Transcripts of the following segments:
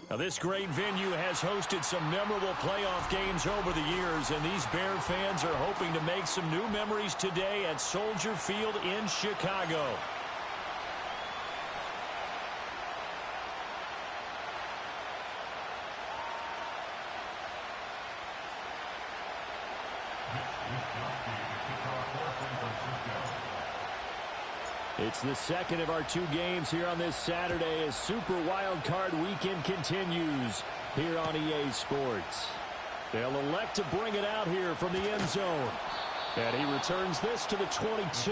Now, this great venue has hosted some memorable playoff games over the years, and these Bear fans are hoping to make some new memories today at Soldier Field in Chicago. It's the second of our two games here on this Saturday as Super Wild Card Weekend continues here on EA Sports. They'll elect to bring it out here from the end zone. And he returns this to the 22.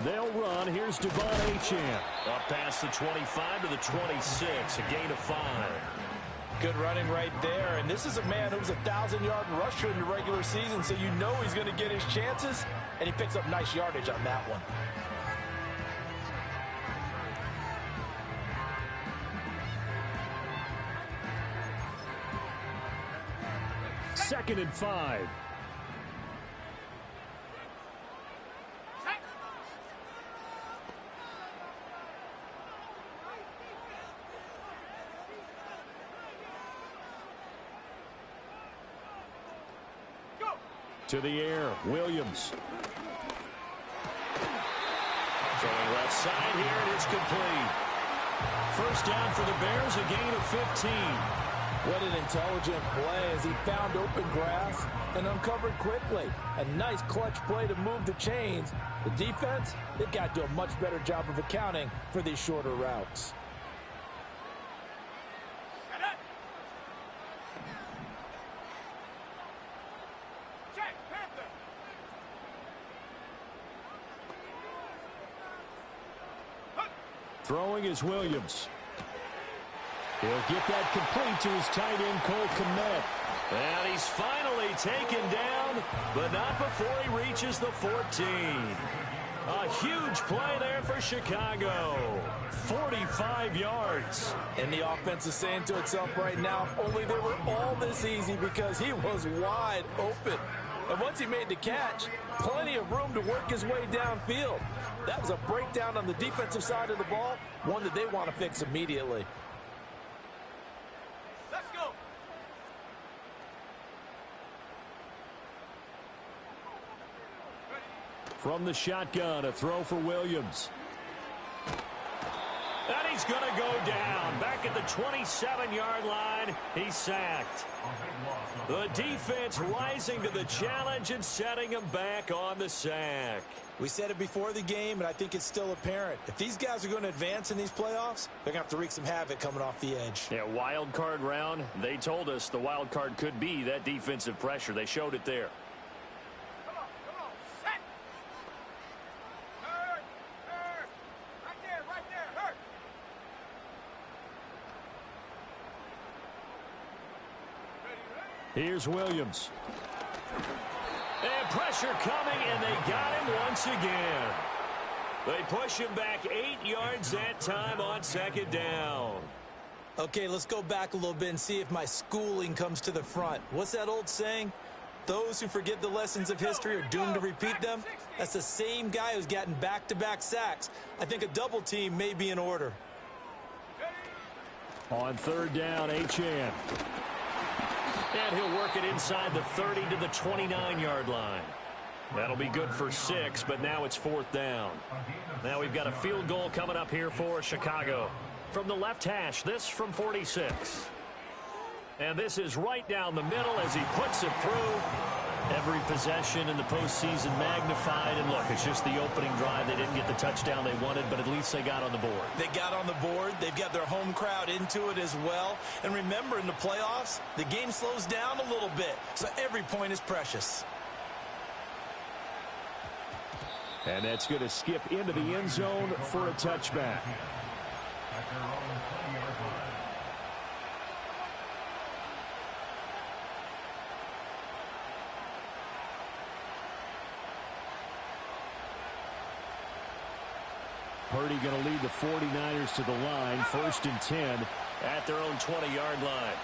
They'll run. Here's Devon Achane. Up past the 25 to the 26. A gain of 5. Good running right there. And this is a man who was a 1,000-yard rusher in the regular season, so you know he's going to get his chances. And he picks up nice yardage on that one. Second and 5. To the air, Williams. Throwing left side here, and it's complete. First down for the Bears, a gain of 15. What an intelligent play as he found open grass and uncovered quickly. A nice clutch play to move the chains. The defense, they've got to do a much better job of accounting for these shorter routes. Throwing is Williams. He'll get that complete to his tight end, Cole Kmet. And he's finally taken down, but not before he reaches the 14. A huge play there for Chicago. 45 yards. And the offense is saying to itself right now, only they were all this easy because he was wide open. And once he made the catch, plenty of room to work his way downfield. That was a breakdown on the defensive side of the ball, one that they want to fix immediately. Let's go. From the shotgun, a throw for Williams. And he's going to go down. Back at the 27-yard line, he's sacked. The defense rising to the challenge and setting him back on the sack. We said it before the game, and I think it's still apparent. If these guys are going to advance in these playoffs, they're going to have to wreak some havoc coming off the edge. Yeah, wild card round. They told us the wild card could be that defensive pressure. They showed it there. Come on, set. Hurt. Right there, hurt. Here's Williams. And pressure coming, and they got him once again. They push him back 8 yards that time on second down. Okay, let's go back a little bit and see if my schooling comes to the front. What's that old saying? Those who forget the lessons of history are doomed to repeat them. That's the same guy who's gotten back-to-back sacks. I think a double team may be in order. On third down, Achane. And he'll work it inside the 30 to the 29-yard line. That'll be good for 6, but now it's fourth down. Now we've got a field goal coming up here for Chicago. From the left hash, this from 46. And this is right down the middle as he puts it through. Every possession in the postseason magnified. And look, it's just the opening drive. They didn't get the touchdown they wanted, but at least they got on the board. They got on the board. They've got their home crowd into it as well. And remember, in the playoffs, the game slows down a little bit. So every point is precious. And that's going to skip into the end zone for a touchback. Purdy going to lead the 49ers to the line. 1st and 10 at their own 20-yard line.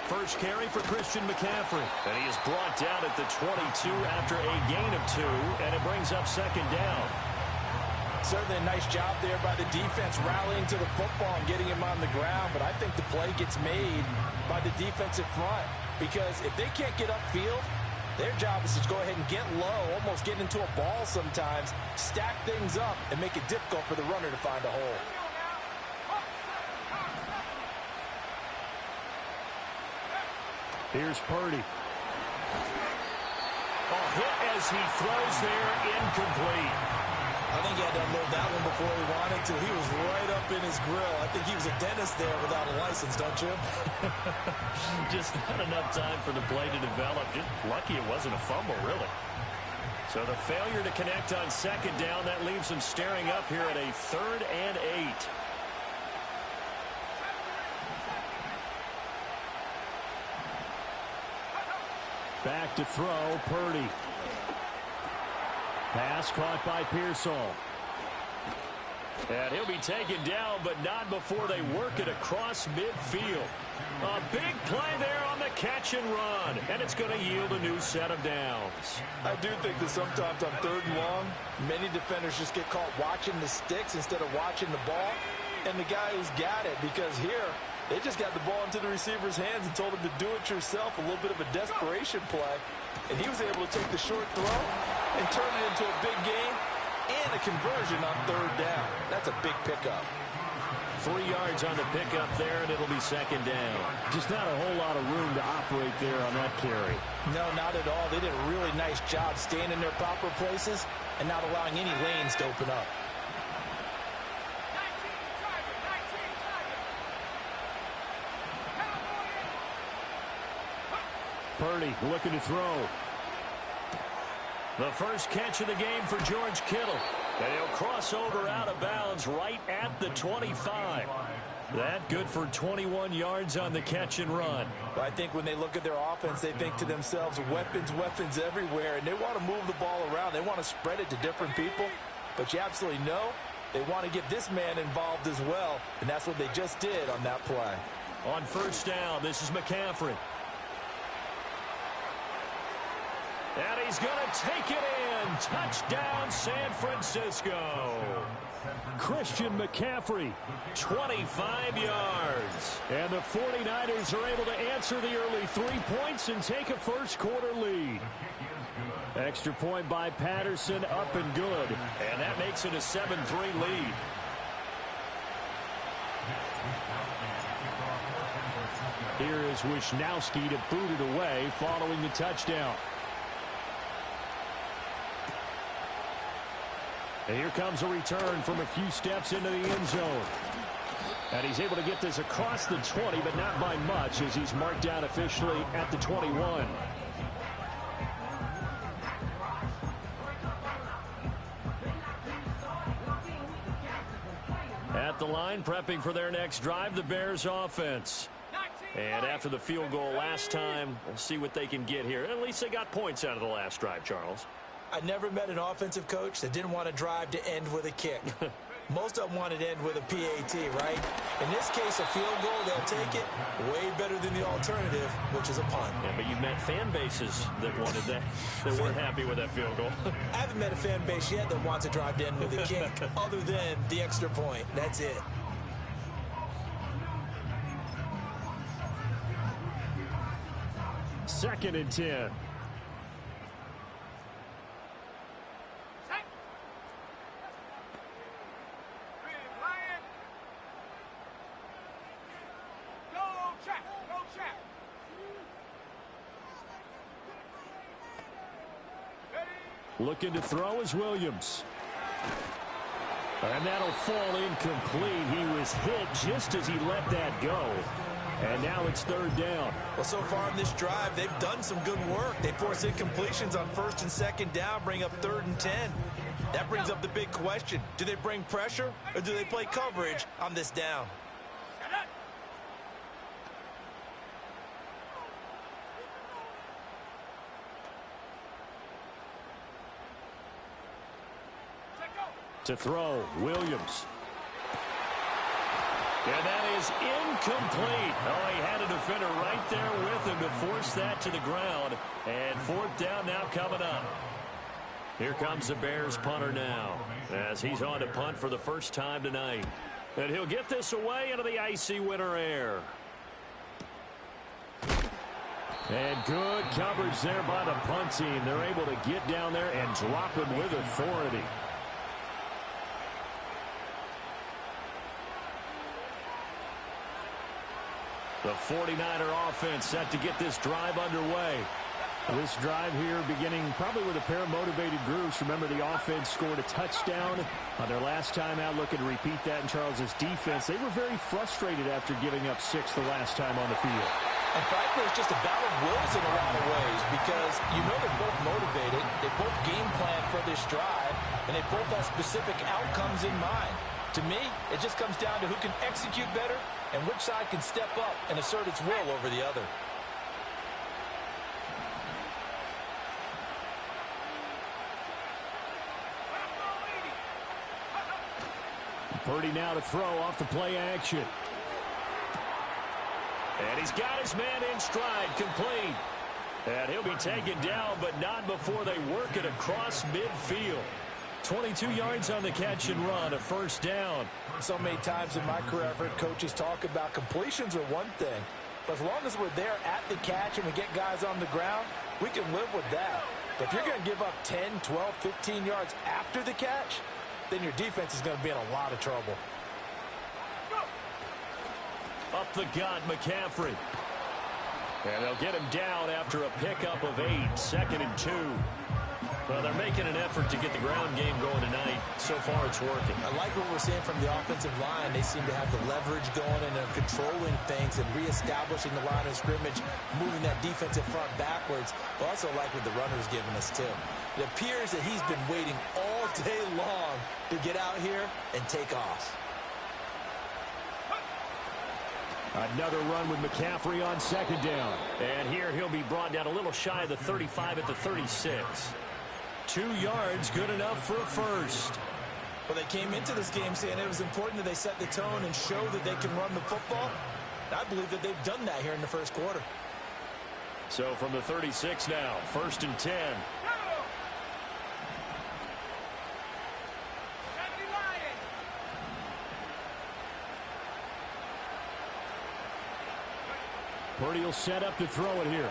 First carry for Christian McCaffrey. And he is brought down at the 22 after a gain of 2. And it brings up 2nd down. Certainly a nice job there by the defense rallying to the football and getting him on the ground. But I think the play gets made by the defensive front. Because if they can't get upfield, their job is to go ahead and get low, almost get into a ball sometimes, stack things up, and make it difficult for the runner to find a hole. Here's Purdy. Hit as he throws there, incomplete. I think he had to unload that one before he wanted to. He was right up in his grill. I think he was a dentist there without a license, don't you? Just not enough time for the play to develop. Just lucky it wasn't a fumble, really. So the failure to connect on 2nd down, that leaves him staring up here at a 3rd and 8. Back to throw, Purdy. Pass caught by Pearsall. And he'll be taken down, but not before they work it across midfield. A big play there on the catch and run, and it's going to yield a new set of downs. I do think that sometimes on 3rd and long, many defenders just get caught watching the sticks instead of watching the ball. And the guy who's got it, because here, they just got the ball into the receiver's hands and told him to do it yourself, a little bit of a desperation play. And he was able to take the short throw and turn it into a big gain and a conversion on 3rd down. That's a big pickup. 3 yards on the pickup there, and it'll be 2nd down. Just not a whole lot of room to operate there on that carry. No, not at all. They did a really nice job staying in their proper places and not allowing any lanes to open up. Purdy looking to throw. The first catch of the game for George Kittle. And he'll cross over out of bounds right at the 25. That good for 21 yards on the catch and run. Well, I think when they look at their offense, they think to themselves, weapons, weapons everywhere. And they want to move the ball around. They want to spread it to different people. But you absolutely know they want to get this man involved as well. And that's what they just did on that play. On 1st down, this is McCaffrey. And he's going to take it in. Touchdown, San Francisco. Christian McCaffrey, 25 yards. And the 49ers are able to answer the early 3 points and take a first-quarter lead. Extra point by Patterson, up and good. And that makes it a 7-3 lead. Here is Wisnowski to boot it away following the touchdown. And here comes a return from a few steps into the end zone. And he's able to get this across the 20, but not by much, as he's marked down officially at the 21. At the line, prepping for their next drive, the Bears offense. And after the field goal last time, we'll see what they can get here. At least they got points out of the last drive, Charles. I never met an offensive coach that didn't want a drive to end with a kick. Most of them wanted to end with a PAT, right? In this case, a field goal, they'll take it. Way better than the alternative, which is a punt. Yeah, but you've met fan bases that wanted that, that weren't happy with that field goal. I haven't met a fan base yet that wants a drive to end with a kick, other than the extra point. That's it. Second and 10. Looking to throw is Williams. And that'll fall incomplete. He was hit just as he let that go. And now it's 3rd down. Well, so far in this drive, they've done some good work. They force incompletions on 1st and 2nd down, bring up 3rd and 10. That brings up the big question. Do they bring pressure or do they play coverage on this down? To throw, Williams. And that is incomplete. Oh, he had a defender right there with him to force that to the ground. And fourth down now coming up. Here comes the Bears punter now as he's on to punt for the first time tonight. And he'll get this away into the icy winter air. And good coverage there by the punt team. They're able to get down there and drop him with authority. The 49er offense set to get this drive underway. This drive here beginning probably with a pair of motivated groups. Remember, the offense scored a touchdown on their last time out, looking to repeat that in Charles's defense. They were very frustrated after giving up 6 the last time on the field. And frankly, it's just a battle of wills in a lot of ways because you know they're both motivated. They both game plan for this drive, and they both have specific outcomes in mind. To me, it just comes down to who can execute better and which side can step up and assert its will over the other. Purdy now to throw off the play action. And he's got his man in stride, complete. And he'll be taken down, but not before they work it across midfield. 22 yards on the catch and run, a first down. So many times in my career, I've heard coaches talk about completions are one thing. But as long as we're there at the catch and we get guys on the ground, we can live with that. But if you're going to give up 10, 12, 15 yards after the catch, then your defense is going to be in a lot of trouble. Up the gut, McCaffrey. And they'll get him down after a pickup of 8, 2nd and 2. Well, they're making an effort to get the ground game going tonight. So far, it's working. I like what we're seeing from the offensive line. They seem to have the leverage going and they're controlling things and reestablishing the line of scrimmage, moving that defensive front backwards. But also like what the runner's giving us, too. It appears that he's been waiting all day long to get out here and take off. Another run with McCaffrey on 2nd down. And here he'll be brought down a little shy of the 35 at the 36. 2 yards, good enough for a first. Well, they came into this game saying it was important that they set the tone and show that they can run the football. I believe that they've done that here in the first quarter. So from the 36 now, 1st and 10. Purdy will set up to throw it here.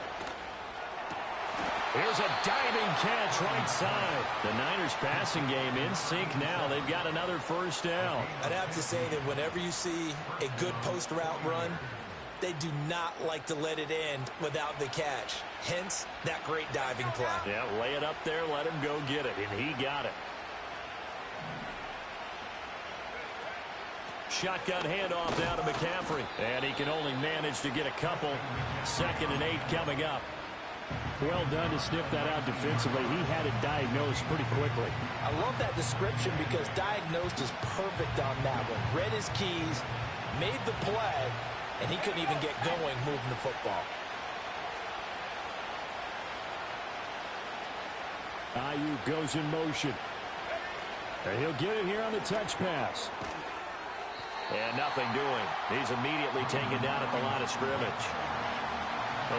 Here's a diving catch right side. The Niners passing game in sync now. They've got another first down. I'd have to say that whenever you see a good post route run, they do not like to let it end without the catch. Hence, that great diving play. Yeah, lay it up there, let him go get it, and he got it. Shotgun handoff now to McCaffrey. And he can only manage to get a couple. 2nd and 8 coming up. Well done to sniff that out defensively. He had it diagnosed pretty quickly. I love that description because diagnosed is perfect on that one. Read his keys, made the play, and he couldn't even get going moving the football. Ayuk goes in motion. And he'll get it here on the touch pass. And nothing doing. He's immediately taken down at the line of scrimmage.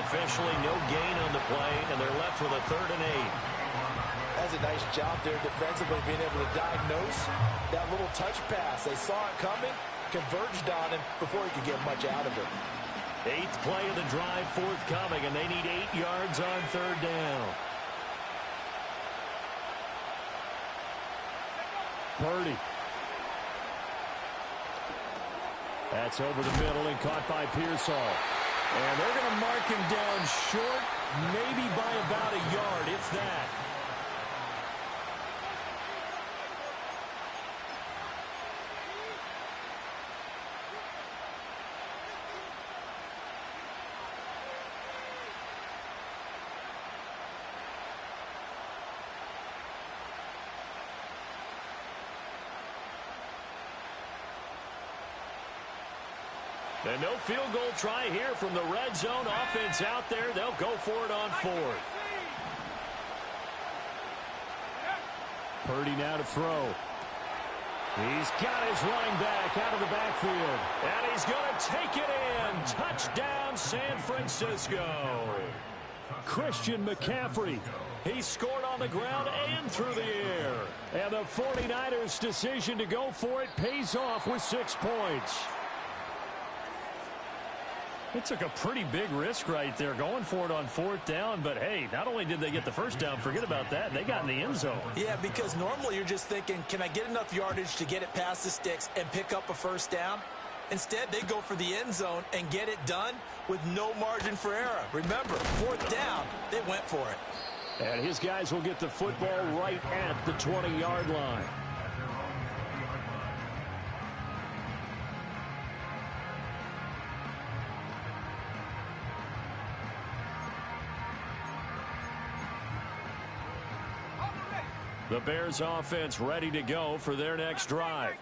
Officially no gain on the play, and they're left with a 3rd and 8. That's a nice job there defensively, being able to diagnose that little touch pass. They saw it coming, converged on him before he could get much out of it. 8th play of the drive forthcoming, and they need 8 yards on 3rd down. Purdy. That's over the middle and caught by Pearsall. And they're going to mark him down short, maybe by about a yard, if that. And no field goal try here from the red zone. Offense out there. They'll go for it on 4th. Purdy now to throw. He's got his running back out of the backfield. And he's going to take it in. Touchdown, San Francisco. Christian McCaffrey. He scored on the ground and through the air. And the 49ers' decision to go for it pays off with 6 points. It took a pretty big risk right there going for it on 4th down. But, hey, not only did they get the first down, forget about that, they got in the end zone. Yeah, because normally you're just thinking, can I get enough yardage to get it past the sticks and pick up a first down? Instead, they go for the end zone and get it done with no margin for error. Remember, 4th down, they went for it. And his guys will get the football right at the 20-yard line. The Bears offense ready to go for their next drive.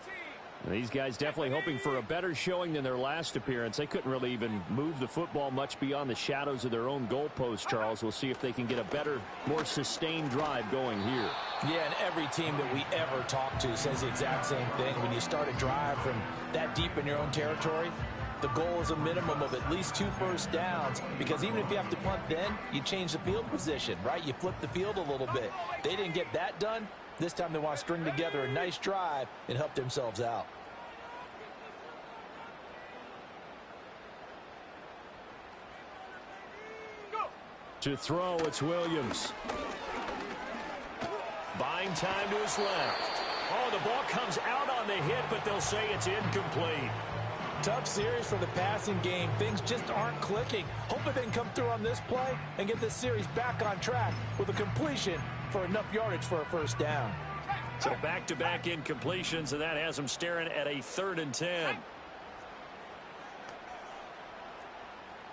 These guys definitely hoping for a better showing than their last appearance. They couldn't really even move the football much beyond the shadows of their own goalpost, Charles. We'll see if they can get a better, more sustained drive going here. Yeah, and every team that we ever talk to says the exact same thing. When you start a drive from that deep in your own territory, the goal is a minimum of at least 2 first downs, because even if you have to punt then, you change the field position, right? You flip the field a little bit. They didn't get that done. This time they want to string together a nice drive and help themselves out. To throw, it's Williams. Buying time to his left. Oh, the ball comes out on the hit, but they'll say it's incomplete. Tough series for the passing game. Things just aren't clicking. Hoping they can come through on this play and get this series back on track with a completion for enough yardage for a first down. So back-to-back incompletions, and that has them staring at a 3rd and 10.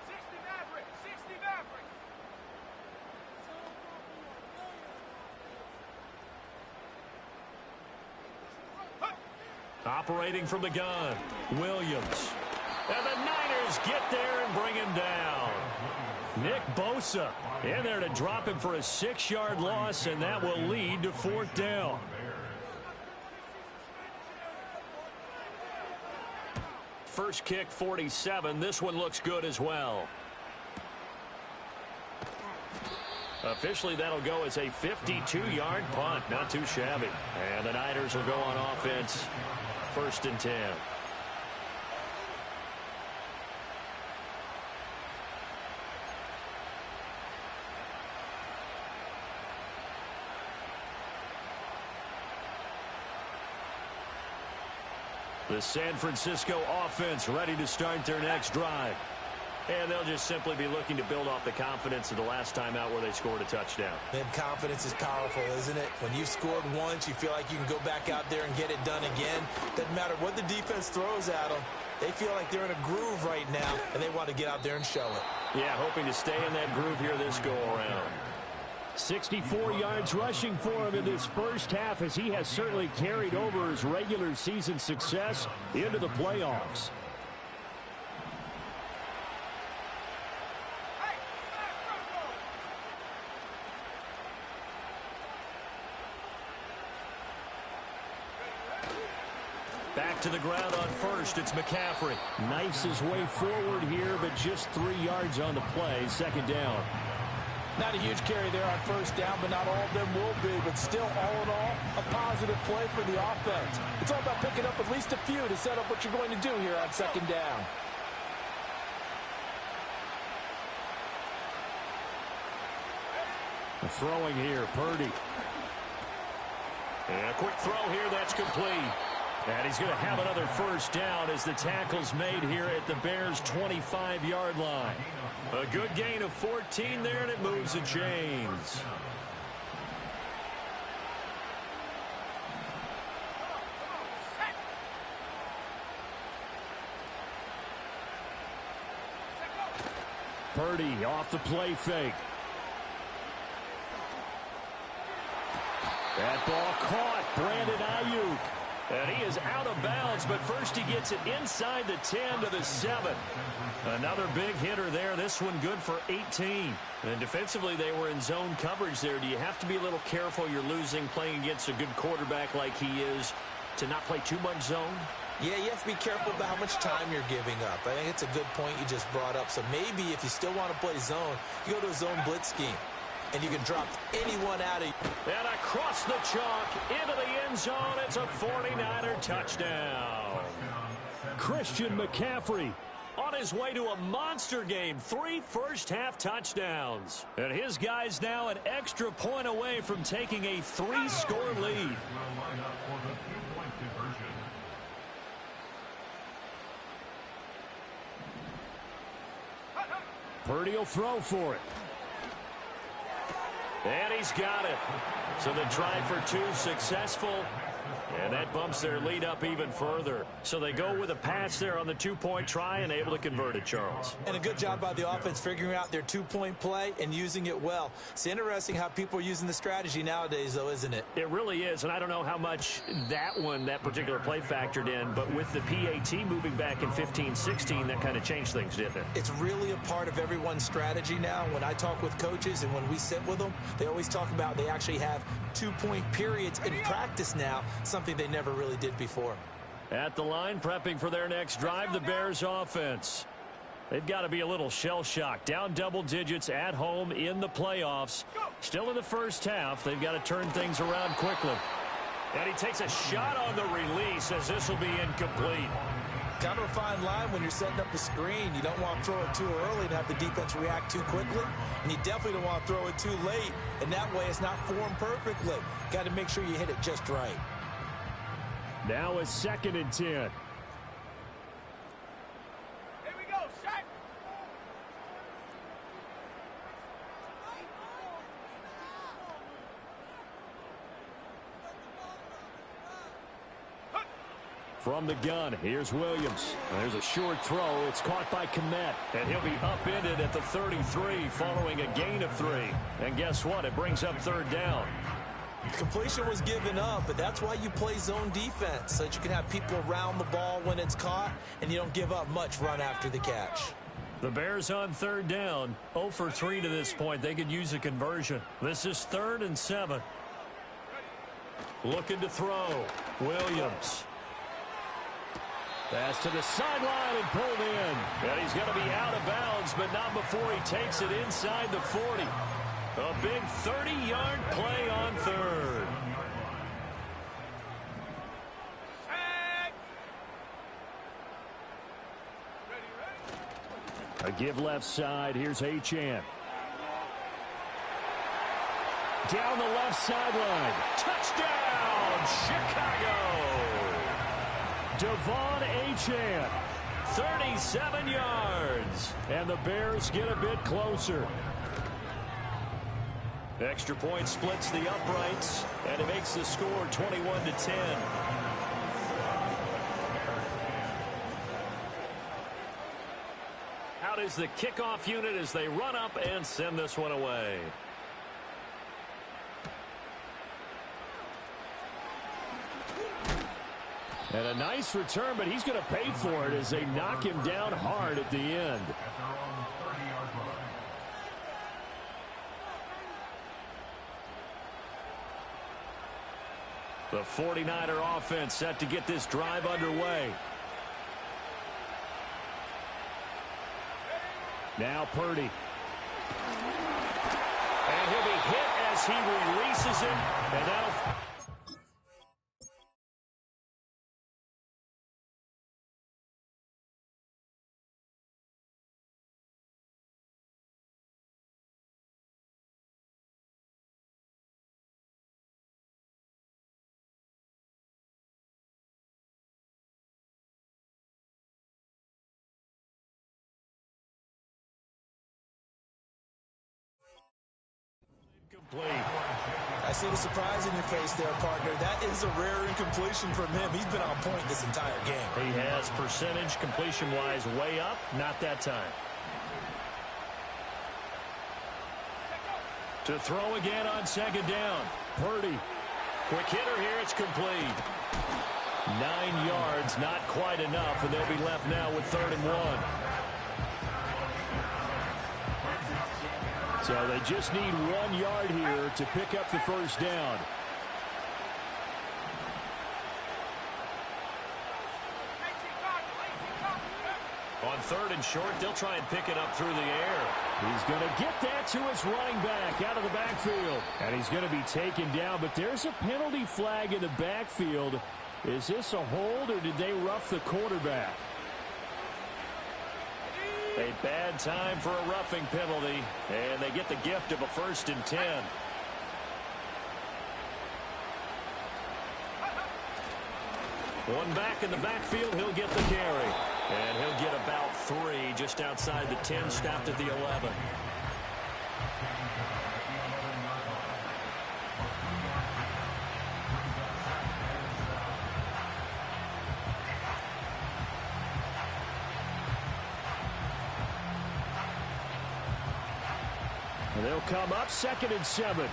60 Maverick, 60 Maverick. Operating from the gun, Williams. And the Niners get there and bring him down. Nick Bosa in there to drop him for a 6-yard loss, and that will lead to 4th down. First kick, 47. This one looks good as well. Officially, that'll go as a 52-yard punt. Not too shabby. And the Niners will go on offense. 1st and 10. The San Francisco offense ready to start their next drive. And they'll just simply be looking to build off the confidence of the last time out where they scored a touchdown. And confidence is powerful, isn't it? When you've scored once, you feel like you can go back out there and get it done again. Doesn't matter what the defense throws at them. They feel like they're in a groove right now, and they want to get out there and show it. Yeah, hoping to stay in that groove here this go-around. 64 yards rushing for him in this first half, as he has certainly carried over his regular season success into the playoffs. Back to the ground on first. It's McCaffrey. Knifes his way forward here, but just 3 yards on the play. 2nd down. Not a huge carry there on first down, but not all of them will be. But still, all in all, a positive play for the offense. It's all about picking up at least a few to set up what you're going to do here on 2nd down. Throwing here, Purdy. And a quick throw here, that's complete. And he's going to have another first down as the tackle's made here at the Bears' 25-yard line. A good gain of 14 there, and it moves the chains. Purdy off the play fake. That ball caught. Brandon Ayuk. And he is out of bounds, but first he gets it inside the 10 to the 7. Another big hitter there. This one good for 18. And defensively, they were in zone coverage there. Do you have to be a little careful? You're losing playing against a good quarterback like he is. to not play too much zone? Yeah, you have to be careful about how much time you're giving up. I think it's a good point you just brought up. So maybe if you still want to play zone, you go to a zone blitz scheme, and you can drop anyone out of you. And across the chalk, into the end zone, it's a 49er touchdown. Christian McCaffrey on his way to a monster game, 3 first-half touchdowns. And his guys now an extra point away from taking a 3-score lead. Purdy will throw for it. And he's got it. So the try for 2 successful. And that bumps their lead up even further. So they go with a pass there on the 2-point try and able to convert it, Charles. And a good job by the offense figuring out their 2-point play and using it well. It's interesting how people are using the strategy nowadays, though, isn't it? It really is, and I don't know how much that particular play factored in, but with the PAT moving back in 15-16, that kind of changed things, didn't it? It's really a part of everyone's strategy now. When I talk with coaches and when we sit with them, they always talk about they actually have 2-point periods in practice now, something they never really did before. At the line, prepping for their next drive, the Bears offense. They've got to be a little shell-shocked. Down double digits at home in the playoffs. Still in the first half. They've got to turn things around quickly. And he takes a shot on the release as this will be incomplete. Kind of a fine line when you're setting up the screen. You don't want to throw it too early to have the defense react too quickly. And you definitely don't want to throw it too late. And that way it's not formed perfectly. Got to make sure you hit it just right. Now a 2nd and 10. Here we go, set. From the gun, here's Williams. There's a short throw. It's caught by Kmet. And he'll be upended at the 33 following a gain of 3. And guess what? It brings up 3rd down. Completion was given up, but that's why you play zone defense, so that you can have people around the ball when it's caught, and you don't give up much run after the catch. The Bears on 3rd down, 0 for 3 to this point. They could use a conversion. This is 3rd and 7. Looking to throw. Williams. Pass to the sideline and pulled in. And he's going to be out of bounds, but not before he takes it inside the 40. A big 30-yard play on 3rd. A give left side. Here's Achane. Down the left sideline. Touchdown, Chicago. Devon Achane, 37 yards. And the Bears get a bit closer. Extra point splits the uprights, and it makes the score 21-10. Out is the kickoff unit as they run up and send this one away. And a nice return, but he's going to pay for it as they knock him down hard at the end. The 49er offense set to get this drive underway. Now Purdy. And he'll be hit as he releases him. And that'll... I see the surprise in your face there, partner. That is a rare incompletion from him. He's been on point this entire game. He has percentage completion-wise way up. Not that time. To throw again on 2nd down. Purdy. Quick hitter here. It's complete. 9 yards, not quite enough, and they'll be left now with 3rd and 1. So they just need 1 yard here to pick up the first down. On 3rd and short, they'll try and pick it up through the air. He's going to get that to his running back out of the backfield. And he's going to be taken down, but there's a penalty flag in the backfield. Is this a hold, or did they rough the quarterback? A bad time for a roughing penalty, and they get the gift of a 1st and 10. One back in the backfield, he'll get the carry. And he'll get about 3 just outside the 10, stopped at the 11. And they'll come up 2nd and 7.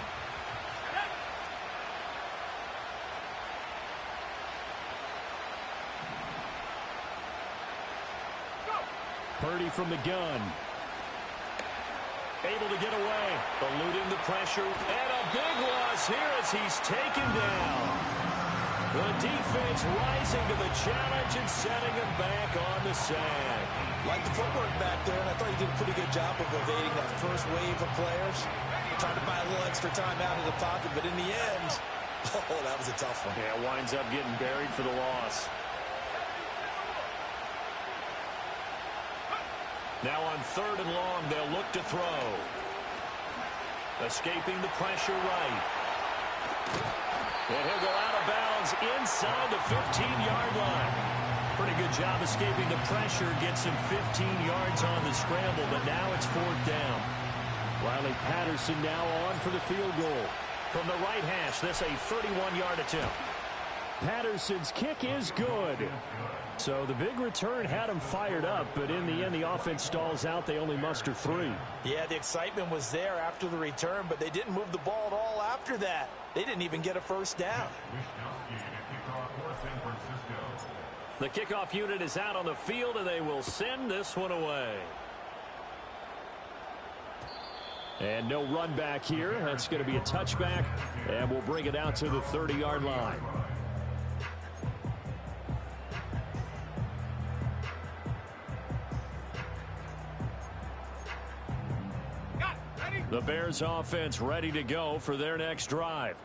Purdy from the gun. Able to get away. Eluding the pressure. And a big loss here as he's taken down. The defense rising to the challenge and setting him back on the sand. Like the footwork back there, and I thought he did a pretty good job of evading that first wave of players. Trying to buy a little extra time out of the pocket, but in the end, oh, that was a tough one. Yeah, winds up getting buried for the loss. Now on 3rd and long, they'll look to throw. Escaping the pressure right. And he'll go out of bounds inside the 15-yard line. Pretty good job escaping the pressure. Gets him 15 yards on the scramble, but now it's 4th down. Riley Patterson now on for the field goal. From the right hash, this a 31-yard attempt. Patterson's kick is good. So the big return had him fired up, but in the end, the offense stalls out. They only muster 3. Yeah, the excitement was there after the return, but they didn't move the ball at all after that. They didn't even get a 1st down. The kickoff unit is out on the field, and they will send this one away. And no run back here. That's going to be a touchback, and we'll bring it out to the 30-yard line. The Bears offense ready to go for their next drive.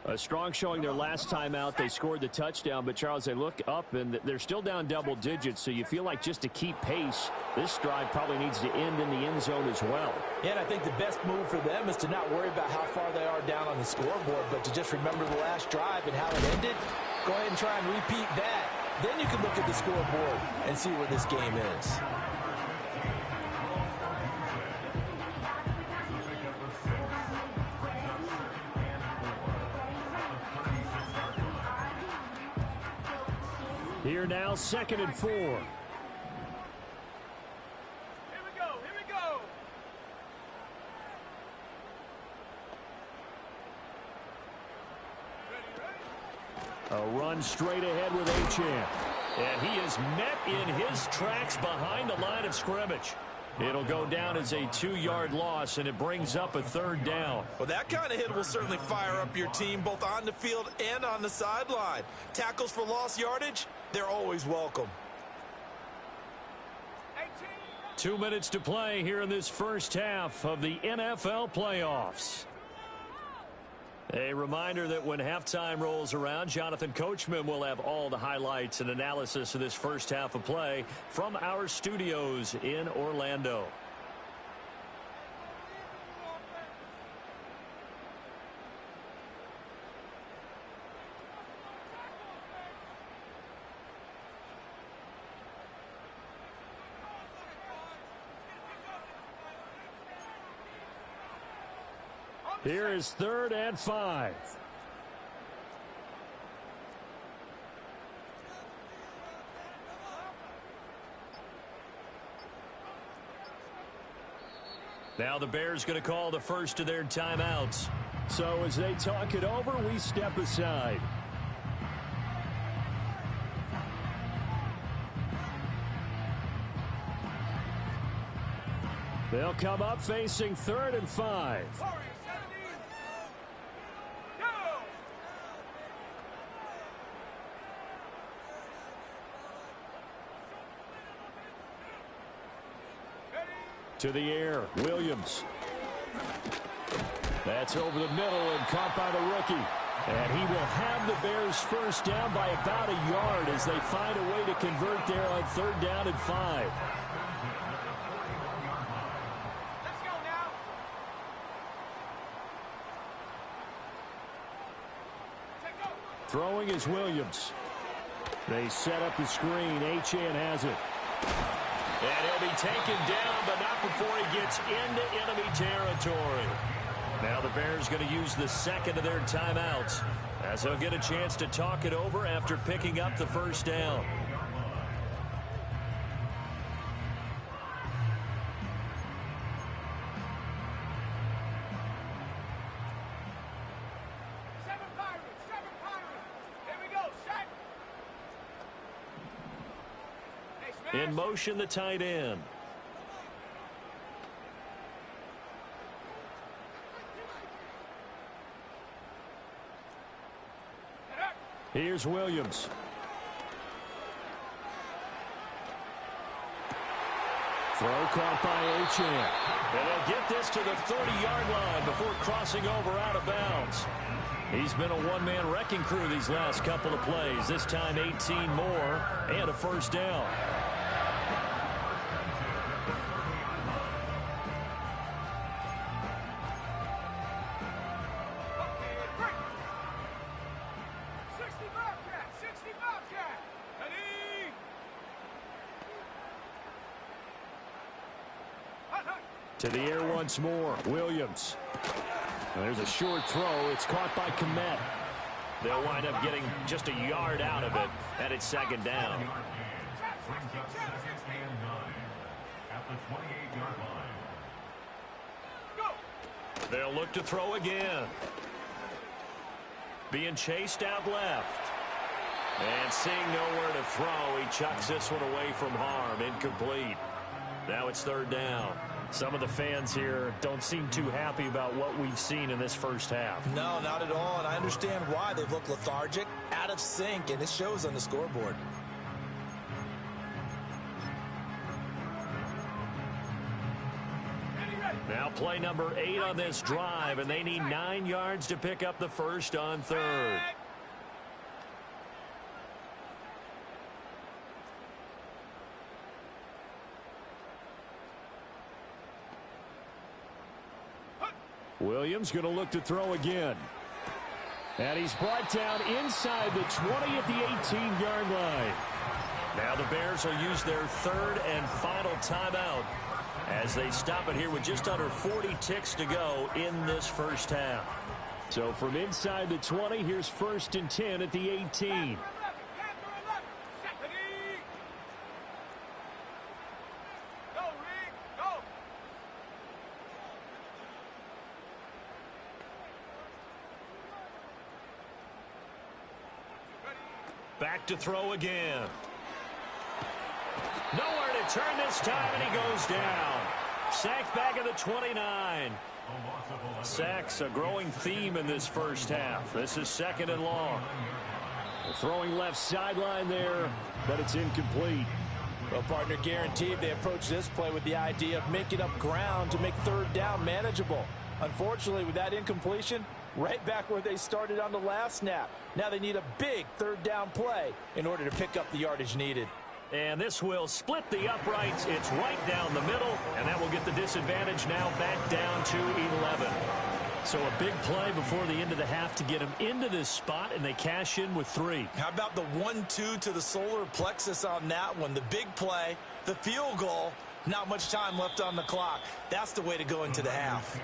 A strong showing their last time out. They scored the touchdown, but Charles, they look up and they're still down double digits, so you feel like just to keep pace, this drive probably needs to end in the end zone as well. Yeah, and I think the best move for them is to not worry about how far they are down on the scoreboard, but to just remember the last drive and how it ended. Go ahead and try and repeat that. Then you can look at the scoreboard and see where this game is. Here now, 2nd and 4. Here we go. Here we go. A run straight ahead with Achane. And he is met in his tracks behind the line of scrimmage. It'll go down as a 2-yard loss, and it brings up a 3rd down. Well, that kind of hit will certainly fire up your team both on the field and on the sideline. Tackles for lost yardage, they're always welcome. 2 minutes to play here in this first half of the NFL playoffs. A reminder that when halftime rolls around, Jonathan Coachman will have all the highlights and analysis of this first half of play from our studios in Orlando. Here is 3rd and 5. Now the Bears going to call the first of their timeouts. So as they talk it over, we step aside. They'll come up facing 3rd and 5. To the air, Williams. That's over the middle and caught by the rookie. And he will have the Bears first down by about a yard as they find a way to convert there on 3rd down and 5. Let's go now. Take over. Throwing is Williams. They set up the screen. Achane has it. And he'll be taken down, but not before he gets into enemy territory. Now the Bears going to use the second of their timeouts as they'll get a chance to talk it over after picking up the first down. Seven Pirates. Here we go, set. Hey, smash. In motion, the tight end. Here's Williams. Throw caught by Achane. And they'll get this to the 30-yard line before crossing over out of bounds. He's been a one-man wrecking crew these last couple of plays. This time 18 more and a first down. To the air once more. Williams. There's a short throw. It's caught by Komet. They'll wind up getting just a yard out of it, and it's 2nd down. They'll look to throw again. Being chased out left. And seeing nowhere to throw, he chucks this one away from harm. Incomplete. Now it's 3rd down. Some of the fans here don't seem too happy about what we've seen in this first half. No, not at all, and I understand why. They've looked lethargic, out of sync, and it shows on the scoreboard. Now play number 8 on this drive, and they need 9 yards to pick up the first on 3rd. Williams going to look to throw again. And he's brought down inside the 20 at the 18-yard line. Now the Bears will use their 3rd and final timeout as they stop it here with just under 40 ticks to go in this first half. So from inside the 20, here's 1st and 10 at the 18. Back to throw again. Nowhere to turn this time, and he goes down. Sacked back at the 29. Sacks a growing theme in this first half. This is 2nd and long. Throwing left sideline there, but it's incomplete. Well, partner, guaranteed they approach this play with the idea of making up ground to make 3rd down manageable. Unfortunately, with that incompletion, right back where they started on the last snap. Now they need a big 3rd down play in order to pick up the yardage needed. And this will split the uprights. It's right down the middle, and that will get the disadvantage now back down to 11. So a big play before the end of the half to get them into this spot, and they cash in with 3. How about the 1-2 to the solar plexus on that one? The big play, the field goal, not much time left on the clock. That's the way to go into the half.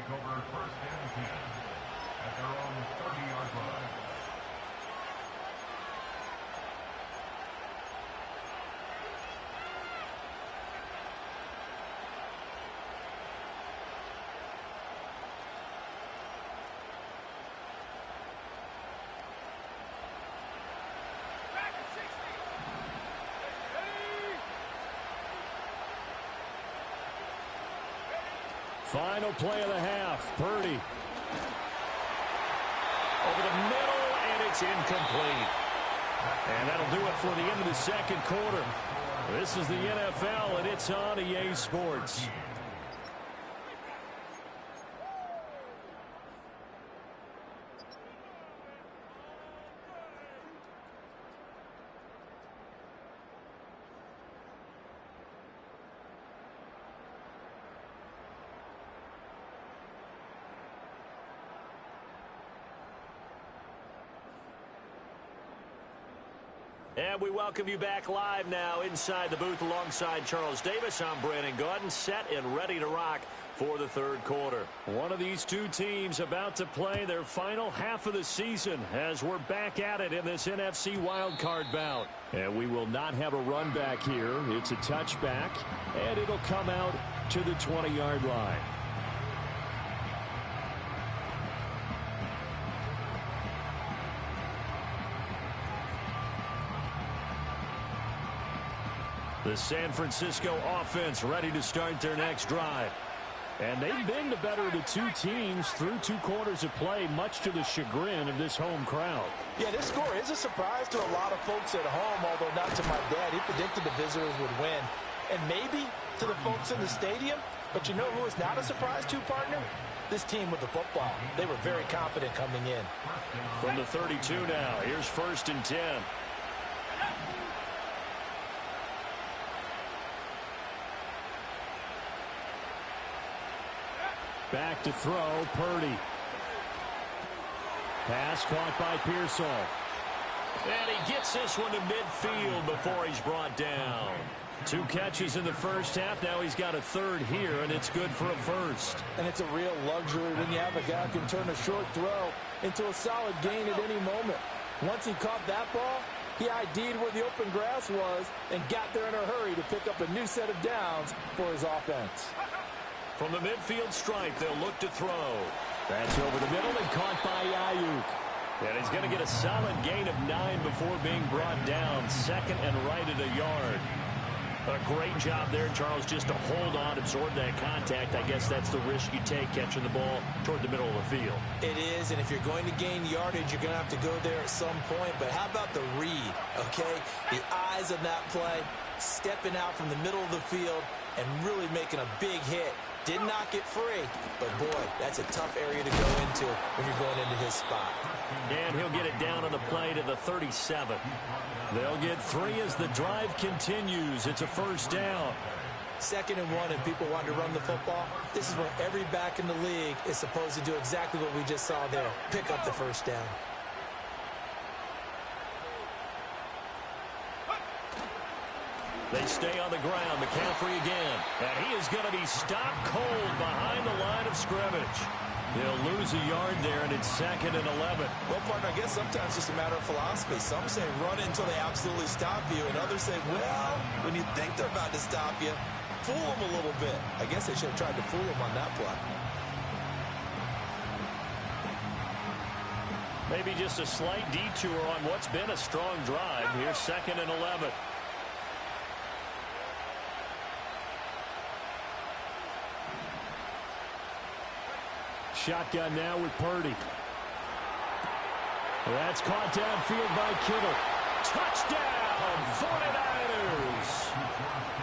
Final play of the half. Purdy. Over the middle, and it's incomplete. And that'll do it for the end of the 2nd quarter. This is the NFL, and it's on EA Sports. And we welcome you back live now inside the booth alongside Charles Davis. I'm Brandon Gaudin, set and ready to rock for the third quarter. One of these two teams about to play their final half of the season as we're back at it in this NFC wildcard bout. And we will not have a run back here. It's a touchback, and it'll come out to the 20-yard line. The San Francisco offense ready to start their next drive. And they've been the better of the two teams through 2 quarters of play, much to the chagrin of this home crowd. Yeah, this score is a surprise to a lot of folks at home, although not to my dad. He predicted the visitors would win. And maybe to the folks in the stadium. But you know who is not a surprise to, partner? This team with the football. They were very confident coming in. From the 32 now, here's 1st and 10. Back to throw, Purdy. Pass caught by Pearsall. And he gets this one to midfield before he's brought down. 2 catches in the first half. Now he's got a third here, and it's good for a first. And it's a real luxury when you have a guy who can turn a short throw into a solid gain at any moment. Once he caught that ball, he ID'd where the open grass was and got there in a hurry to pick up a new set of downs for his offense. From the midfield stripe, they'll look to throw. That's over the middle and caught by Ayuk. And he's going to get a solid gain of 9 before being brought down. 2nd and right at a yard. A great job there, Charles, just to hold on, absorb that contact. I guess that's the risk you take catching the ball toward the middle of the field. It is, and if you're going to gain yardage, you're going to have to go there at some point. But how about the read, okay? The eyes of that play, stepping out from the middle of the field and really making a big hit. Did not get free, but boy, that's a tough area to go into when you're going into his spot. And he'll get it down on the play to the 37. They'll get 3 as the drive continues. It's a first down. 2nd and 1, and people want to run the football. This is where every back in the league is supposed to do exactly what we just saw there. Pick up the first down. They stay on the ground. McCaffrey again. And he is going to be stopped cold behind the line of scrimmage. They'll lose a yard there, and it's 2nd and 11. Well, partner, I guess sometimes it's just a matter of philosophy. Some say run until they absolutely stop you, and others say, well, when you think they're about to stop you, fool them a little bit. I guess they should have tried to fool them on that play. Maybe just a slight detour on what's been a strong drive. Here's 2nd and 11. Shotgun now with Purdy. That's caught downfield by Kittle. Touchdown, 49ers.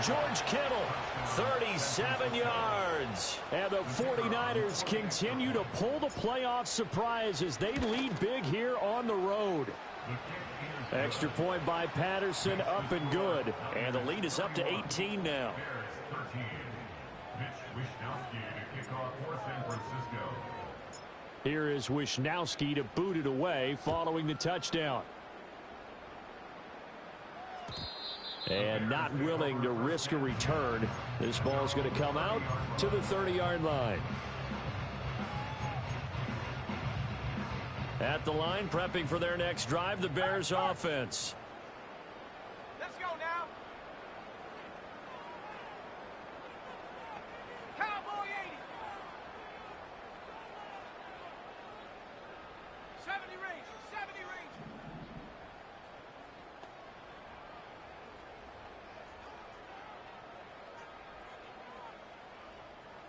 George Kittle, 37 yards. And the 49ers continue to pull the playoff surprise as they lead big here on the road. Extra point by Patterson, up and good. And the lead is up to 18 now. Here is Wishnowski to boot it away following the touchdown. And not willing to risk a return. This ball's going to come out to the 30-yard line. At the line, prepping for their next drive, the Bears offense. Let's go now. Cowboy 80. 70 range. 70 range.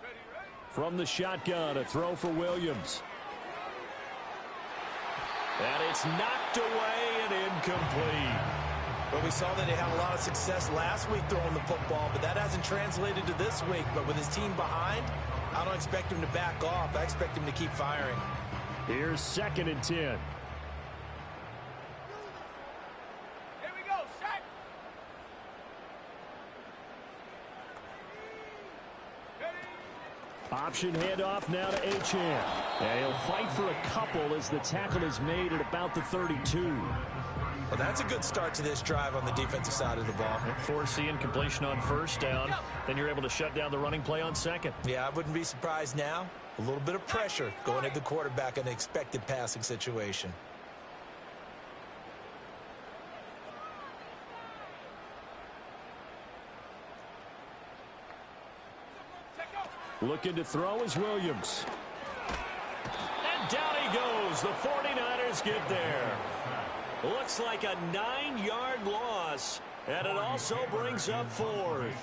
Ready, ready. From the shotgun, a throw for Williams. And it's knocked away and incomplete. Well, we saw that they had a lot of success last week throwing the football, but that hasn't translated to this week. But with his team behind, I don't expect him to back off. I expect him to keep firing. Here's 2nd and 10. Here we go. Set. Option handoff now to Achane. And he'll fight for a couple as the tackle is made at about the 32. Well, that's a good start to this drive on the defensive side of the ball. Force the incompletion on first down. Then you're able to shut down the running play on second. Yeah, I wouldn't be surprised now. A little bit of pressure going at the quarterback in an expected passing situation. Looking to throw is Williams. And down he goes. The 49ers get there. Looks like a 9-yard loss, and it also brings up fourth.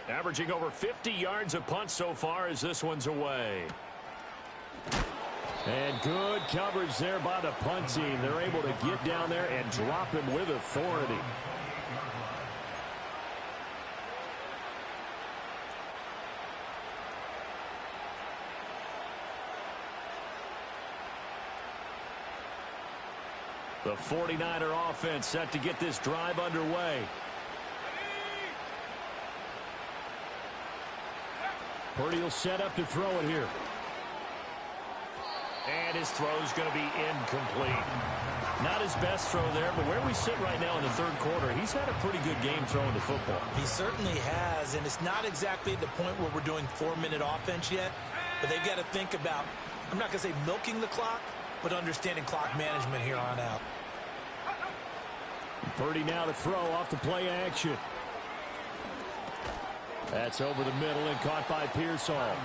Averaging over 50 yards a punt so far as this one's away. And good coverage there by the punt team. They're able to get down there and drop him with authority. The 49er offense set to get this drive underway. Purdy will set up to throw it here. And his throw's going to be incomplete. Not his best throw there, but where we sit right now in the third quarter, he's had a pretty good game throwing the football. He certainly has, and it's not exactly at the point where we're doing 4-minute offense yet, but they've got to think about, I'm not going to say milking the clock, but understanding clock management here on out. Purdy now to throw off the play action. That's over the middle and caught by Pearsall.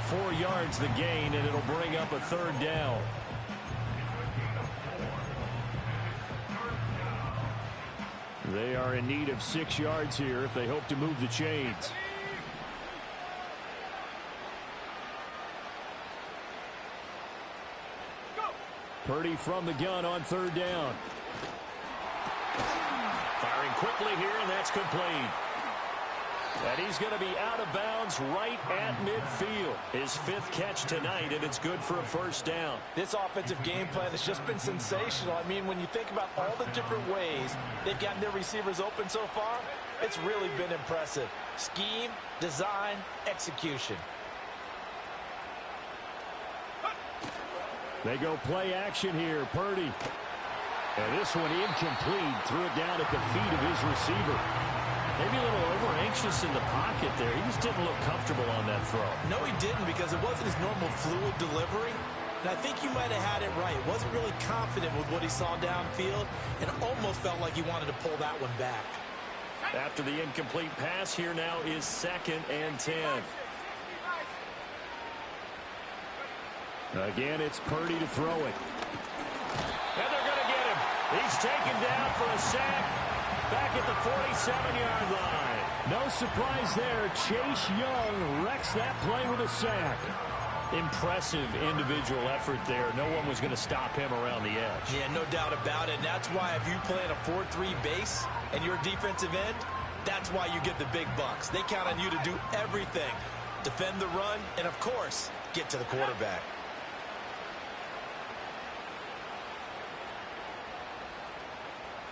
4 yards the gain, and it'll bring up a third down. They are in need of 6 yards here if they hope to move the chains. Purdy from the gun on third down. Firing quickly here, and that's complete. And he's going to be out of bounds right at midfield. His 5th catch tonight, and it's good for a first down. This offensive game plan has just been sensational. I mean, when you think about all the different ways they've gotten their receivers open so far, it's really been impressive. Scheme, design, execution. They go play action here. Purdy. And this one incomplete. Threw it down at the feet of his receiver. Maybe a little over-anxious in the pocket there. He just didn't look comfortable on that throw. No, he didn't, because it wasn't his normal fluid delivery. And I think you might have had it right. Wasn't really confident with what he saw downfield, and almost felt like he wanted to pull that one back. After the incomplete pass, here now is 2nd and 10. Again, it's Purdy to throw it. And they're going to get him. He's taken down for a sack back at the 47-yard line. No surprise there. Chase Young wrecks that play with a sack. Impressive individual effort there. No one was going to stop him around the edge. Yeah, no doubt about it. And that's why if you play in a 4-3 base and you're a defensive end, that's why you get the big bucks. They count on you to do everything. Defend the run and, of course, get to the quarterback.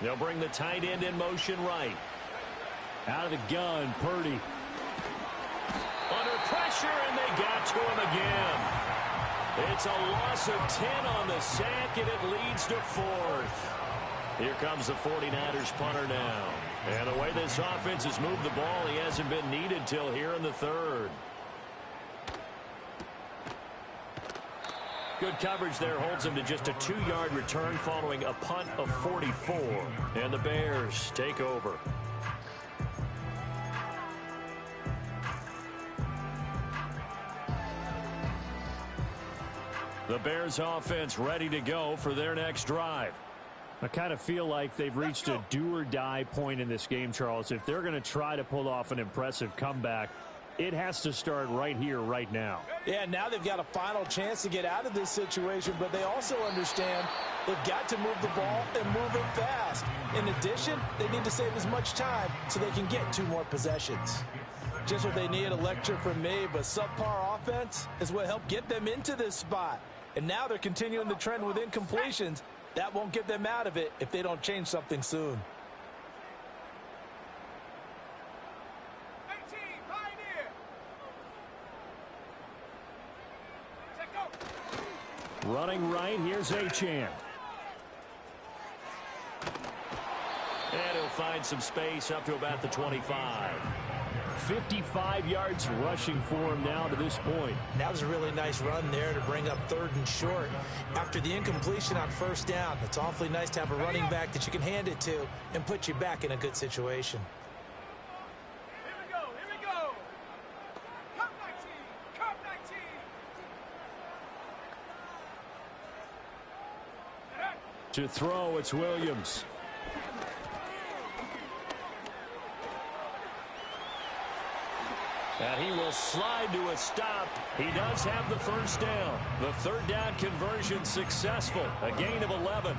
They'll bring the tight end in motion right. Out of the gun, Purdy. Under pressure, and they got to him again. It's a loss of 10 on the sack, and it leads to 4th. Here comes the 49ers punter now. And the way this offense has moved the ball, he hasn't been needed till here in the 3rd. Good coverage there holds him to just a 2-yard return following a punt of 44. And the Bears take over. The Bears offense ready to go for their next drive. I kind of feel like they've reached a do-or-die point in this game, Charles. If they're going to try to pull off an impressive comeback, it has to start right here, right now. Yeah, now they've got a final chance to get out of this situation, but they also understand they've got to move the ball and move it fast. In addition, they need to save as much time so they can get 2 more possessions. Just what they need, a lecture from me, but subpar offense is what helped get them into this spot. And now they're continuing the trend with incompletions. That won't get them out of it if they don't change something soon. Running right, here's Achane. find some space up to about the 25. 55 yards rushing for him now to this point. That was a really nice run there to bring up 3rd and short. After the incompletion on 1st down, it's awfully nice to have a running back that you can hand it to and put you back in a good situation. Here we go, here we go. Come 19, come 19. To throw, it's Williams. And he will slide to a stop. He does have the 1st down. The 3rd down conversion successful. A gain of 11.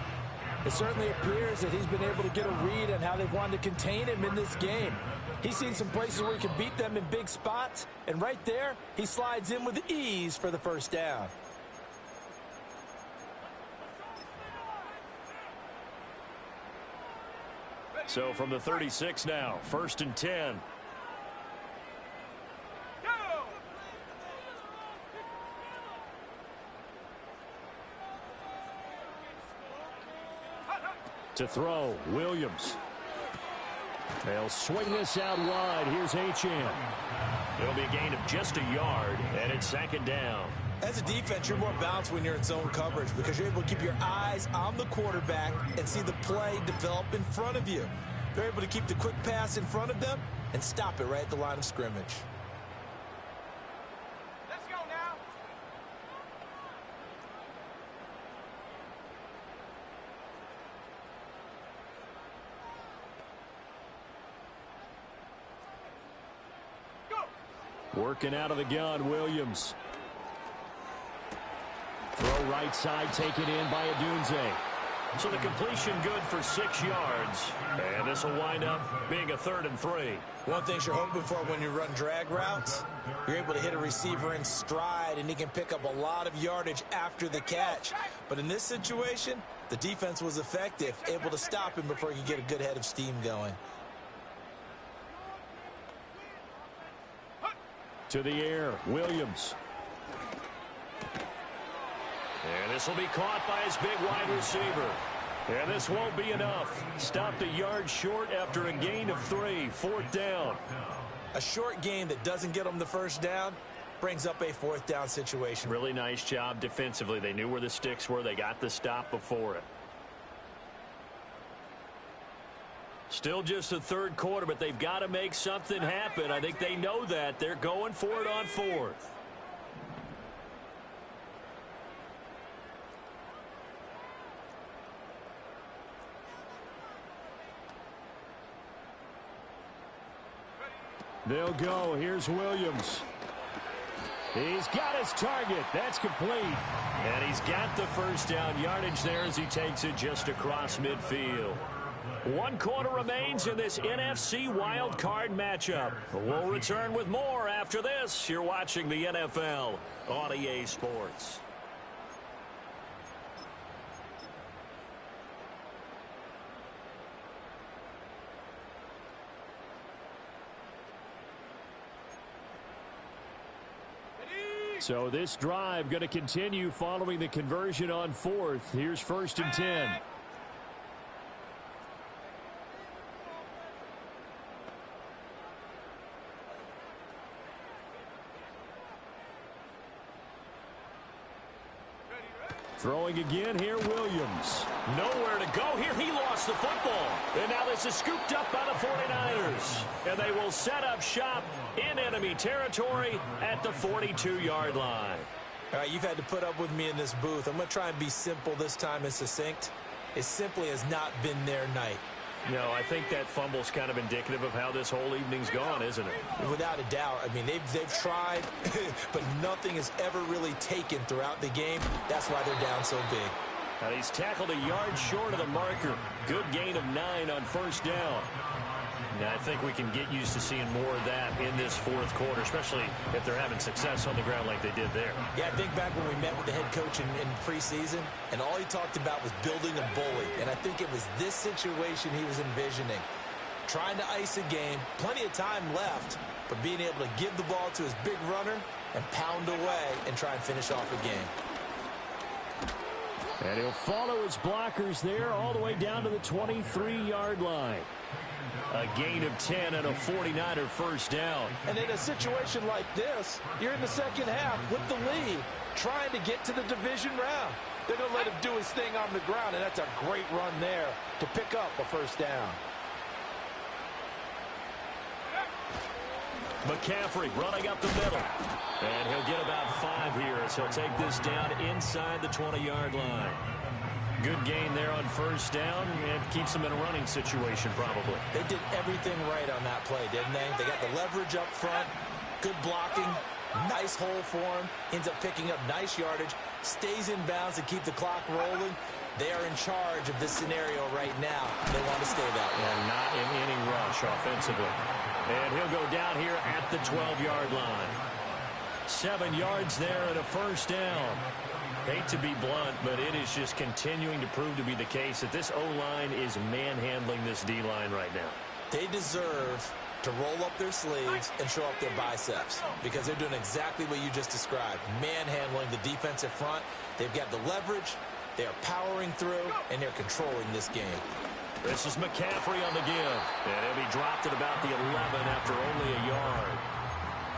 It certainly appears that he's been able to get a read on how they've wanted to contain him in this game. He's seen some places where he can beat them in big spots, and right there, he slides in with ease for the 1st down. So from the 36 now, 1st and 10. To throw, Williams. They'll swing this out wide. Here's Achane. It'll be a gain of just a yard, and it's 2nd down. As a defense, you're more balanced when you're in zone coverage because you're able to keep your eyes on the quarterback and see the play develop in front of you. They're able to keep the quick pass in front of them and stop it right at the line of scrimmage. Let's go now. Working out of the gun, Williams. Throw right side, taken in by Adunze. So the completion good for 6 yards. And this will wind up being a 3rd and 3. One thing you're hoping for when you run drag routes, you're able to hit a receiver in stride, and he can pick up a lot of yardage after the catch. But in this situation, the defense was effective, able to stop him before he could get a good head of steam going. To the air, Williams. And this will be caught by his big wide receiver. And this won't be enough. Stopped a yard short after a gain of 3. 4th down. A short gain that doesn't get them the 1st down brings up a 4th down situation. Really nice job defensively. They knew where the sticks were. They got the stop before it. Still just the 3rd quarter, but they've got to make something happen. I think they know that. They're going for it on 4th. They'll go. Here's Williams. He's got his target. That's complete. And he's got the 1st down yardage there as he takes it just across midfield. 1 quarter remains in this NFC wild card matchup. We'll return with more after this. You're watching the NFL on EA Sports. So this drive going to continue following the conversion on 4th. Here's 1st and 10. Throwing again here, Williams. Nowhere to go here. He lost the football. And now this is scooped up by the 49ers. And they will set up shop in enemy territory at the 42-yard line. All right, you've had to put up with me in this booth. I'm going to try and be simple this time and succinct. It simply has not been their night. No, I think that fumble's kind of indicative of how this whole evening's gone, isn't it? Without a doubt. I mean, they've tried, but nothing has ever really taken throughout the game. That's why they're down so big. Now he's tackled a yard short of the marker. Good gain of 9 on 1st down. Now I think we can get used to seeing more of that in this 4th quarter, especially if they're having success on the ground like they did there. Yeah, I think back when we met with the head coach in preseason, and all he talked about was building a bully. And I think it was this situation he was envisioning. Trying to ice a game, plenty of time left, but being able to give the ball to his big runner and pound away and try and finish off a game. And he'll follow his blockers there all the way down to the 23-yard line. A gain of 10 and a 49er first down. And in a situation like this, you're in the second half with the lead, trying to get to the division round. They're going to let him do his thing on the ground, and that's a great run there to pick up a first down. McCaffrey running up the middle. And he'll get about 5 here as he'll take this down inside the 20-yard line. Good gain there on first down, and keeps them in a running situation probably. They did everything right on that play, didn't they? They got the leverage up front, good blocking, nice hole for him, ends up picking up nice yardage, stays in bounds to keep the clock rolling. They are in charge of this scenario right now. They want to stay that way. And not in any rush offensively. And he'll go down here at the 12-yard line. 7 yards there and a first down. Hate to be blunt, but it is just continuing to prove to be the case that this O-line is manhandling this D-line right now. They deserve to roll up their sleeves and show up their biceps because they're doing exactly what you just described, manhandling the defensive front. They've got the leverage, they're powering through, and they're controlling this game. This is McCaffrey on the give, and he'll be dropped at about the 11 after only a yard.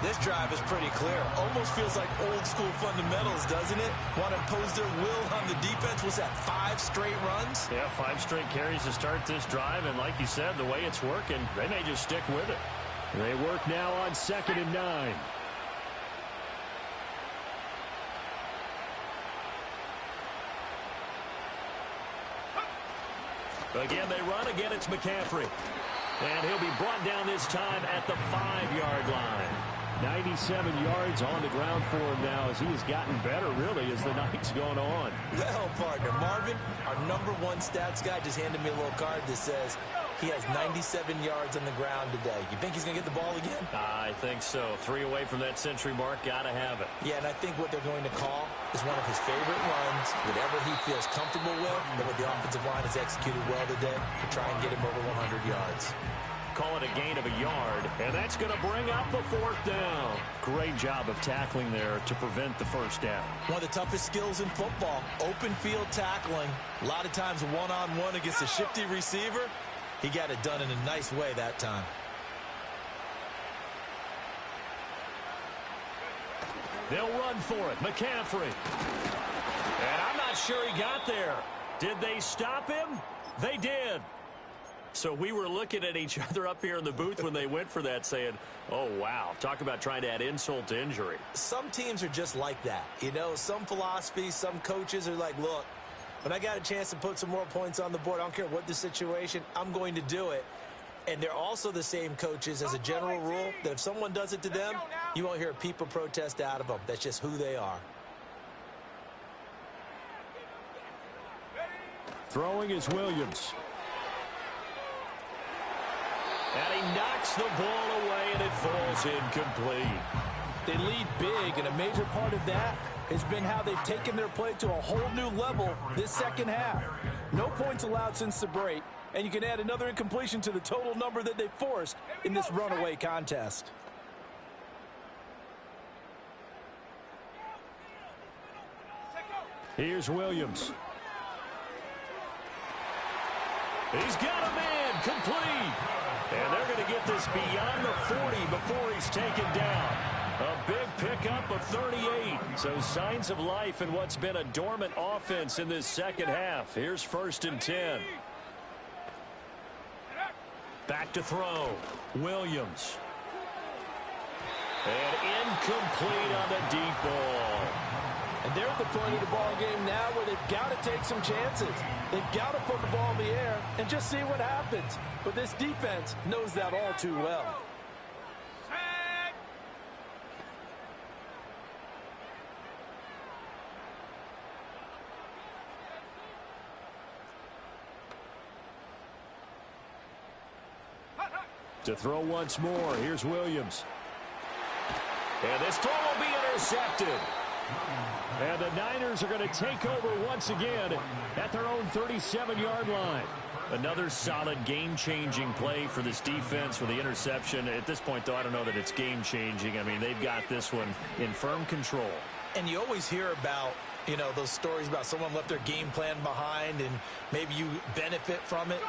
This drive is pretty clear. Almost feels like old school fundamentals, doesn't it? Want to impose their will on the defense. Was that 5 straight runs? Yeah, 5 straight carries to start this drive, and like you said, the way it's working, they may just stick with it. They work now on 2nd and 9. Again, they run. Again, it's McCaffrey. And he'll be brought down this time at the 5-yard line. 97 yards on the ground for him now as he has gotten better, really, as the night's gone on. Well, partner, Marvin, our #1 stats guy, just handed me a little card that says he has 97 yards on the ground today. You think he's going to get the ball again? I think so. 3 away from that century mark. Got to have it. Yeah, and I think what they're going to call is one of his favorite runs, whatever he feels comfortable with, and what the offensive line has executed well today to try and get him over 100 yards. Call it a gain of a yard, and that's going to bring up the 4th down. Great job of tackling there to prevent the first down. One of the toughest skills in football, open field tackling. A lot of times one-on-one against a shifty receiver. He got it done in a nice way that time. They'll run for it. McCaffrey. And I'm not sure he got there. Did they stop him? They did. So we were looking at each other up here in the booth when they went for that saying, oh, wow, talk about trying to add insult to injury. Some teams are just like that. You know, some philosophies, some coaches are like, look, when I got a chance to put some more points on the board, I don't care what the situation, I'm going to do it. And they're also the same coaches as a general rule that if someone does it to them, you won't hear a peep or protest out of them. That's just who they are. Throwing is Williams. And he knocks the ball away, and it falls incomplete. They lead big, and a major part of that has been how they've taken their play to a whole new level this second half. No points allowed since the break, and you can add another incompletion to the total number that they forced in this runaway contest. Here's Williams. He's got him in, complete. And they're going to get this beyond the 40 before he's taken down. A big pickup of 38. So signs of life in what's been a dormant offense in this second half. Here's 1st and 10. Back to throw. Williams. And incomplete on the deep ball. And they're at the point of the ball game now where they've got to take some chances. They've got to put the ball in the air and just see what happens. But this defense knows that all too well. To throw once more, here's Williams. And this throw will be intercepted. And the Niners are going to take over once again at their own 37-yard line. Another solid game-changing play for this defense for the interception. At this point, though, I don't know that it's game-changing. I mean, they've got this one in firm control. And you always hear about, those stories about someone left their game plan behind and maybe you benefit from it.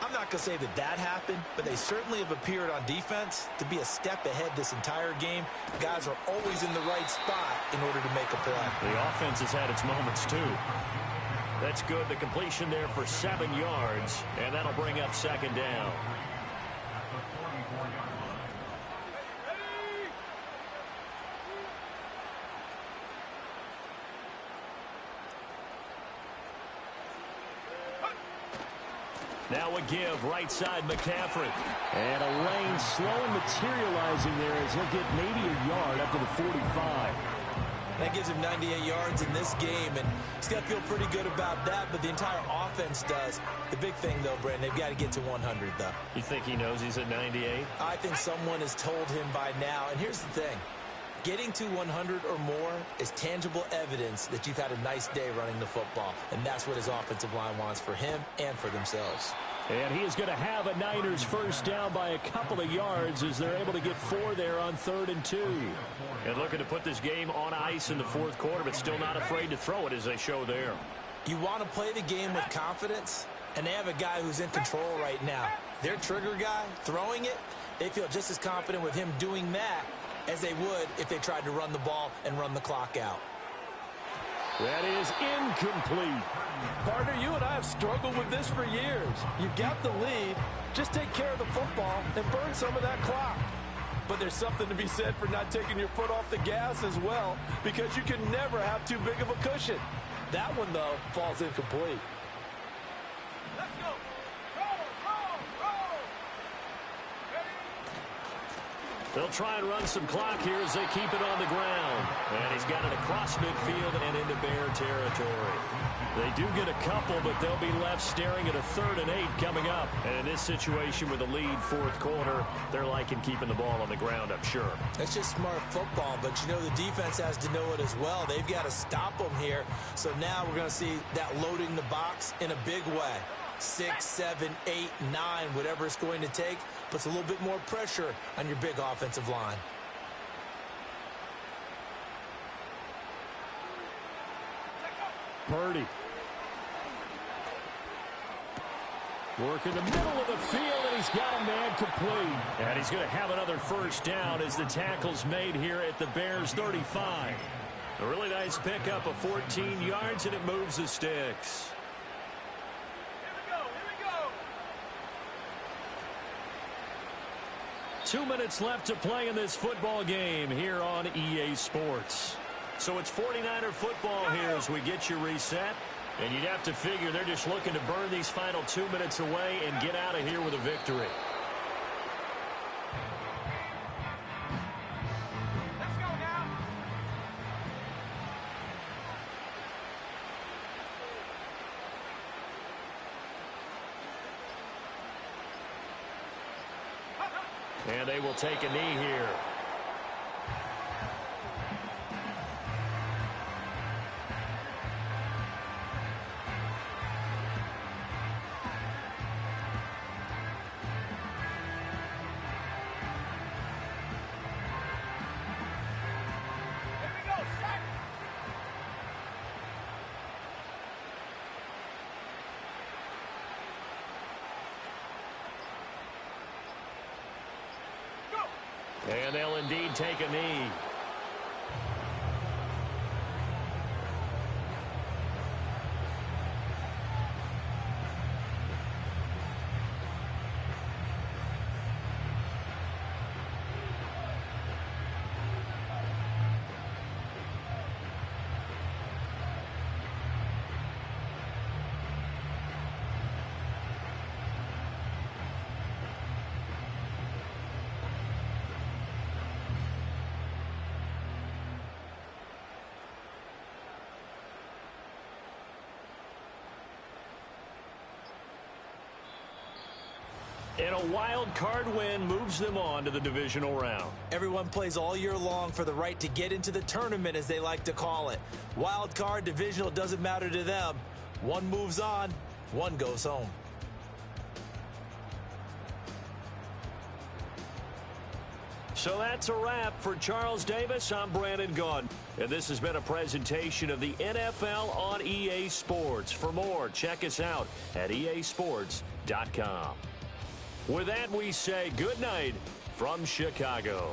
I'm not going to say that that happened, but they certainly have appeared on defense to be a step ahead this entire game. Guys are always in the right spot in order to make a play. The offense has had its moments, too. That's good. The completion there for 7 yards, and that'll bring up second down. Now a give, right side McCaffrey. And a lane slowly materializing there as he'll get maybe a yard up to the 45. That gives him 98 yards in this game, and he's got to feel pretty good about that, but the entire offense does. The big thing, though, Brandon, they've got to get to 100, though. You think he knows he's at 98? I think someone has told him by now, and here's the thing. Getting to 100 or more is tangible evidence that you've had a nice day running the football, and that's what his offensive line wants for him and for themselves. And he is going to have a Niners first down by a couple of yards as they're able to get 4 there on 3rd and 2. And looking to put this game on ice in the 4th quarter, but still not afraid to throw it as they show there. You want to play the game with confidence, and they have a guy who's in control right now. Their trigger guy, throwing it, they feel just as confident with him doing that as they would if they tried to run the ball and run the clock out. That is incomplete. Partner, you and I have struggled with this for years. You've got the lead. Just take care of the football and burn some of that clock. But there's something to be said for not taking your foot off the gas as well, because you can never have too big of a cushion. That one, though, falls incomplete. Let's go. Roll. They'll try and run some clock here as they keep it on the ground. And he's got it across midfield and into Bear territory. They do get a couple, but they'll be left staring at a 3rd and 8 coming up. And in this situation with a lead 4th quarter, they're liking keeping the ball on the ground, I'm sure. It's just smart football, but you know the defense has to know it as well. They've got to stop them here. So now we're going to see that loading the box in a big way. 6, 7, 8, 9, whatever it's going to take, puts a little bit more pressure on your big offensive line. Purdy. Work in the middle of the field, and he's got a man complete. And he's going to have another first down as the tackle's made here at the Bears 35. A really nice pickup of 14 yards, and it moves the sticks. Here we go. 2 minutes left to play in this football game here on EA Sports. So it's 49er football here as we get you reset. And you'd have to figure they're just looking to burn these final 2 minutes away and get out of here with a victory. Let's go now. And they will take a knee here. And they'll indeed take a knee. And a wild card win moves them on to the divisional round. Everyone plays all year long for the right to get into the tournament, as they like to call it. Wild card, divisional, doesn't matter to them. One moves on, one goes home. So that's a wrap for Charles Davis. I'm Brandon Gaudin. And this has been a presentation of the NFL on EA Sports. For more, check us out at easports.com. With that, we say good night from Chicago.